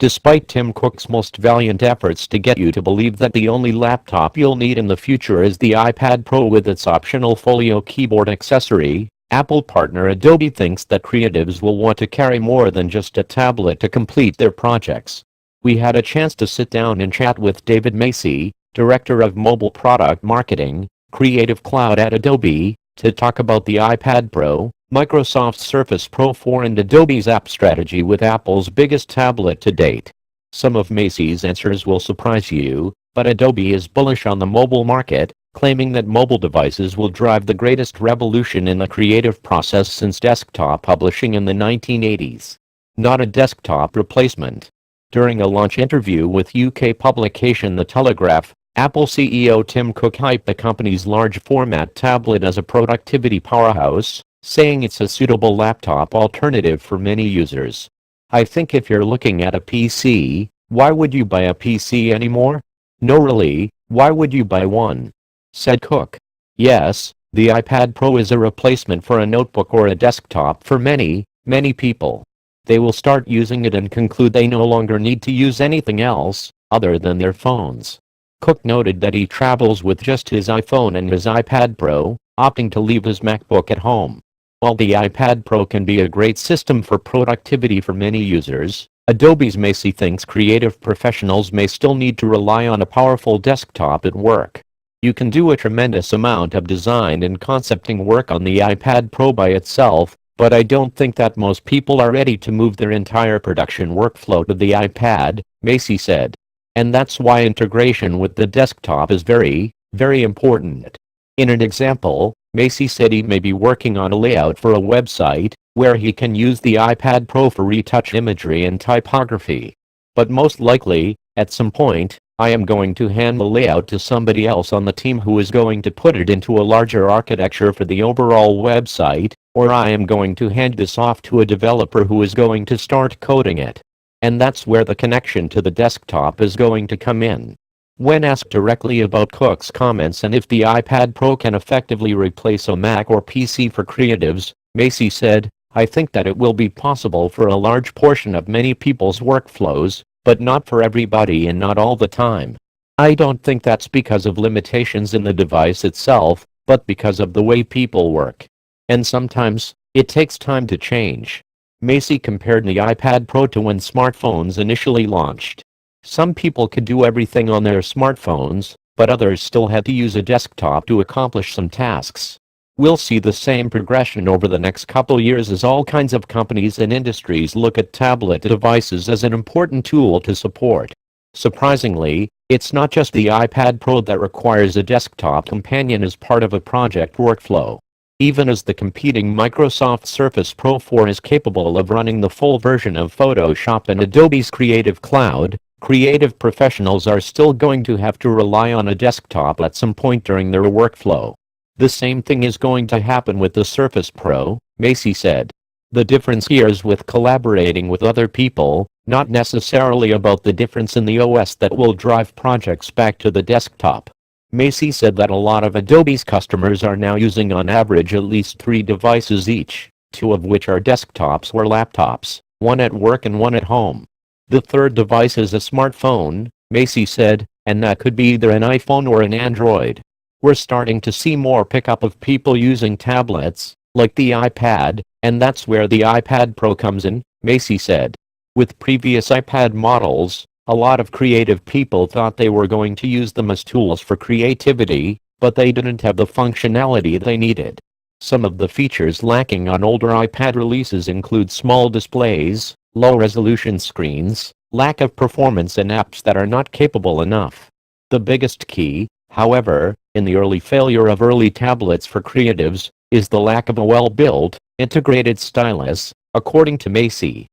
Despite Tim Cook's most valiant efforts to get you to believe that the only laptop you'll need in the future is the iPad Pro with its optional folio keyboard accessory, Apple partner Adobe thinks that creatives will want to carry more than just a tablet to complete their projects. We had a chance to sit down and chat with David Macy, Director of Mobile Product Marketing, Creative Cloud at Adobe, to talk about the iPad Pro, Microsoft's Surface Pro 4 and Adobe's app strategy with Apple's biggest tablet to date. Some of Macy's answers will surprise you, but Adobe is bullish on the mobile market, claiming that mobile devices will drive the greatest revolution in the creative process since desktop publishing in the 1980s. Not a desktop replacement. During a launch interview with UK publication The Telegraph, Apple CEO Tim Cook hyped the company's large format tablet as a productivity powerhouse, saying it's a suitable laptop alternative for many users. "I think if you're looking at a PC, why would you buy a PC anymore? No really, why would you buy one?" said Cook. Yes, the iPad Pro is a replacement for a notebook or a desktop for many people. They will start using it and conclude they no longer need to use anything else other than their phones. Cook noted that he travels with just his iPhone and his iPad Pro, opting to leave his MacBook at home. While the iPad Pro can be a great system for productivity for many users, Adobe's Macy thinks creative professionals may still need to rely on a powerful desktop at work. You can do a tremendous amount of design and concepting work on the iPad Pro by itself, but I don't think that most people are ready to move their entire production workflow to the iPad, Macy said. And that's why integration with the desktop is very important. In an example, Macy said he may be working on a layout for a website, where he can use the iPad Pro for retouch imagery and typography. But most likely, at some point, I am going to hand the layout to somebody else on the team who is going to put it into a larger architecture for the overall website, or I am going to hand this off to a developer who is going to start coding it. And that's where the connection to the desktop is going to come in. When asked directly about Cook's comments and if the iPad Pro can effectively replace a Mac or PC for creatives, Macy said, "I think that it will be possible for a large portion of many people's workflows, but not for everybody and not all the time. I don't think that's because of limitations in the device itself, but because of the way people work. And sometimes, it takes time to change." Macy compared the iPad Pro to when smartphones initially launched. Some people could do everything on their smartphones, but others still had to use a desktop to accomplish some tasks. We'll see the same progression over the next couple years as all kinds of companies and industries look at tablet devices as an important tool to support. Surprisingly, it's not just the iPad Pro that requires a desktop companion as part of a project workflow. Even as the competing Microsoft Surface Pro 4 is capable of running the full version of Photoshop and Adobe's Creative Cloud, creative professionals are still going to have to rely on a desktop at some point during their workflow. The same thing is going to happen with the Surface Pro, Macy said. The difference here is with collaborating with other people, not necessarily about the difference in the OS that will drive projects back to the desktop. Macy said that a lot of Adobe's customers are now using on average at least 3 devices each, 2 of which are desktops or laptops, one at work and one at home. The third device is a smartphone, Macy said, and that could be either an iPhone or an Android. We're starting to see more pickup of people using tablets, like the iPad, and that's where the iPad Pro comes in, Macy said. With previous iPad models, a lot of creative people thought they were going to use them as tools for creativity, but they didn't have the functionality they needed. Some of the features lacking on older iPad releases include small displays, low-resolution screens, lack of performance and apps that are not capable enough. The biggest key, however, in the early failure of early tablets for creatives, is the lack of a well-built, integrated stylus, according to Macy.